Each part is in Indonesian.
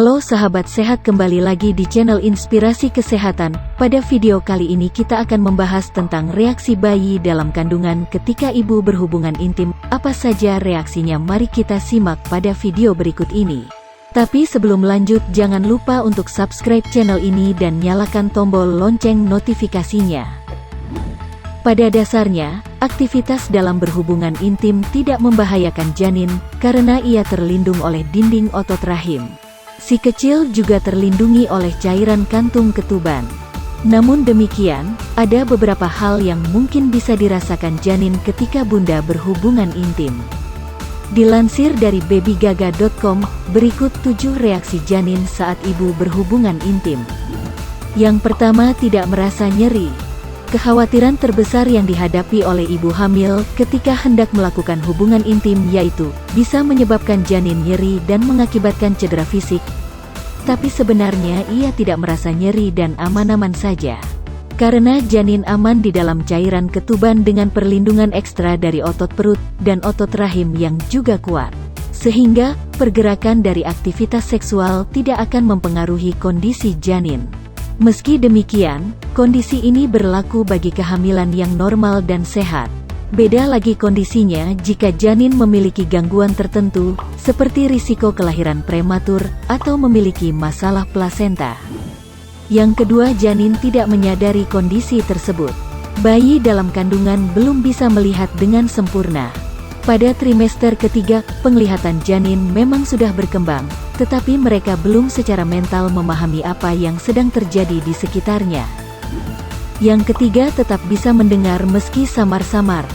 Halo sahabat sehat, kembali lagi di channel Inspirasi Kesehatan. Pada video kali ini kita akan membahas tentang reaksi bayi dalam kandungan ketika ibu berhubungan intim. Apa saja reaksinya? Mari kita simak pada video berikut ini. Tapi sebelum lanjut, jangan lupa untuk subscribe channel ini dan nyalakan tombol lonceng notifikasinya. Pada dasarnya, aktivitas dalam berhubungan intim tidak membahayakan janin karena ia terlindung oleh dinding otot rahim. Si kecil juga terlindungi oleh cairan kantung ketuban. Namun demikian, ada beberapa hal yang mungkin bisa dirasakan janin ketika bunda berhubungan intim. Dilansir dari babygaga.com, berikut 7 reaksi janin saat ibu berhubungan intim. Yang pertama, tidak merasa nyeri. Kekhawatiran terbesar yang dihadapi oleh ibu hamil ketika hendak melakukan hubungan intim yaitu bisa menyebabkan janin nyeri dan mengakibatkan cedera fisik. Tapi sebenarnya ia tidak merasa nyeri dan aman-aman saja. Karena janin aman di dalam cairan ketuban dengan perlindungan ekstra dari otot perut dan otot rahim yang juga kuat. Sehingga pergerakan dari aktivitas seksual tidak akan mempengaruhi kondisi janin. Meski demikian, kondisi ini berlaku bagi kehamilan yang normal dan sehat. Beda lagi kondisinya jika janin memiliki gangguan tertentu, seperti risiko kelahiran prematur, atau memiliki masalah plasenta. Yang kedua, janin tidak menyadari kondisi tersebut. Bayi dalam kandungan belum bisa melihat dengan sempurna. Pada trimester ketiga, penglihatan janin memang sudah berkembang, tetapi mereka belum secara mental memahami apa yang sedang terjadi di sekitarnya. Yang ketiga, tetap bisa mendengar meski samar-samar.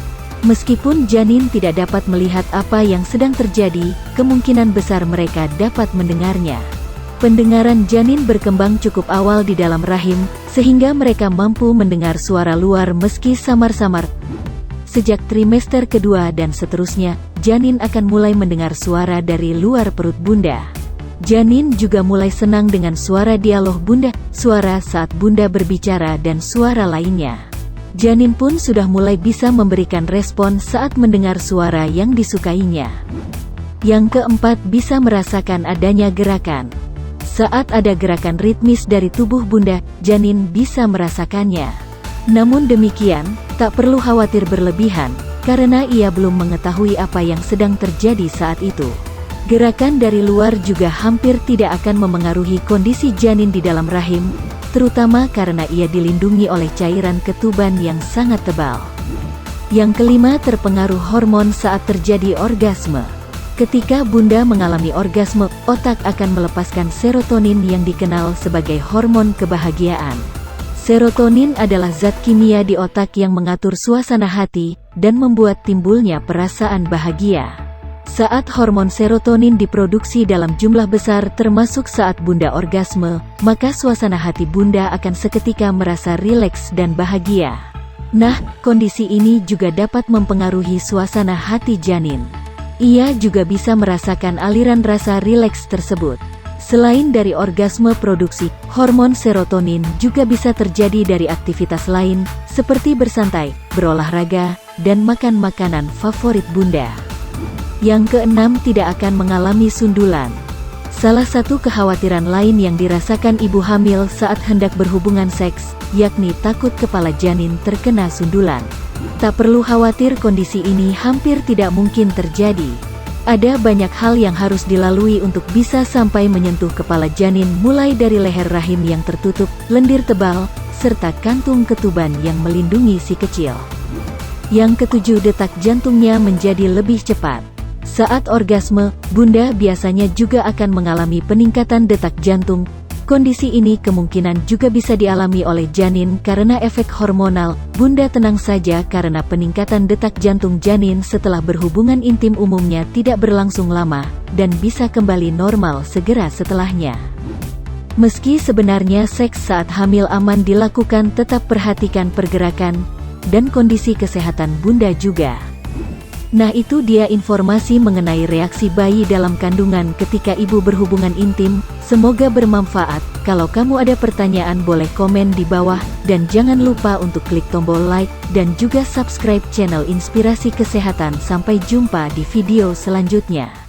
Meskipun janin tidak dapat melihat apa yang sedang terjadi, kemungkinan besar mereka dapat mendengarnya. Pendengaran janin berkembang cukup awal di dalam rahim, sehingga mereka mampu mendengar suara luar meski samar-samar. Sejak trimester kedua dan seterusnya, janin akan mulai mendengar suara dari luar perut bunda. Janin juga mulai senang dengan suara dialog bunda, suara saat bunda berbicara dan suara lainnya. Janin pun sudah mulai bisa memberikan respon saat mendengar suara yang disukainya. Yang keempat, bisa merasakan adanya gerakan. Saat ada gerakan ritmis dari tubuh bunda, janin bisa merasakannya. Namun demikian, tak perlu khawatir berlebihan, karena ia belum mengetahui apa yang sedang terjadi saat itu. Gerakan dari luar juga hampir tidak akan memengaruhi kondisi janin di dalam rahim, terutama karena ia dilindungi oleh cairan ketuban yang sangat tebal. Yang kelima, terpengaruh hormon saat terjadi orgasme. Ketika bunda mengalami orgasme, otak akan melepaskan serotonin yang dikenal sebagai hormon kebahagiaan. Serotonin adalah zat kimia di otak yang mengatur suasana hati dan membuat timbulnya perasaan bahagia. Saat hormon serotonin diproduksi dalam jumlah besar termasuk saat bunda orgasme, maka suasana hati bunda akan seketika merasa rileks dan bahagia. Nah, kondisi ini juga dapat mempengaruhi suasana hati janin. Ia juga bisa merasakan aliran rasa rileks tersebut. Selain dari orgasme, produksi hormon serotonin juga bisa terjadi dari aktivitas lain, seperti bersantai, berolahraga, dan makan makanan favorit bunda. Yang keenam, tidak akan mengalami sundulan. Salah satu kekhawatiran lain yang dirasakan ibu hamil saat hendak berhubungan seks, yakni takut kepala janin terkena sundulan. Tak perlu khawatir, kondisi ini hampir tidak mungkin terjadi. Ada banyak hal yang harus dilalui untuk bisa sampai menyentuh kepala janin, mulai dari leher rahim yang tertutup, lendir tebal, serta kantung ketuban yang melindungi si kecil. Yang ketujuh, detak jantungnya menjadi lebih cepat. Saat orgasme, bunda biasanya juga akan mengalami peningkatan detak jantung. Kondisi ini kemungkinan juga bisa dialami oleh janin karena efek hormonal. Bunda tenang saja karena peningkatan detak jantung janin setelah berhubungan intim umumnya tidak berlangsung lama, dan bisa kembali normal segera setelahnya. Meski sebenarnya seks saat hamil aman dilakukan, tetap perhatikan pergerakan dan kondisi kesehatan bunda juga. Nah, itu dia informasi mengenai reaksi bayi dalam kandungan ketika ibu berhubungan intim. Semoga bermanfaat. Kalau kamu ada pertanyaan boleh komen di bawah, dan jangan lupa untuk klik tombol like, dan juga subscribe channel Inspirasi Kesehatan. Sampai jumpa di video selanjutnya.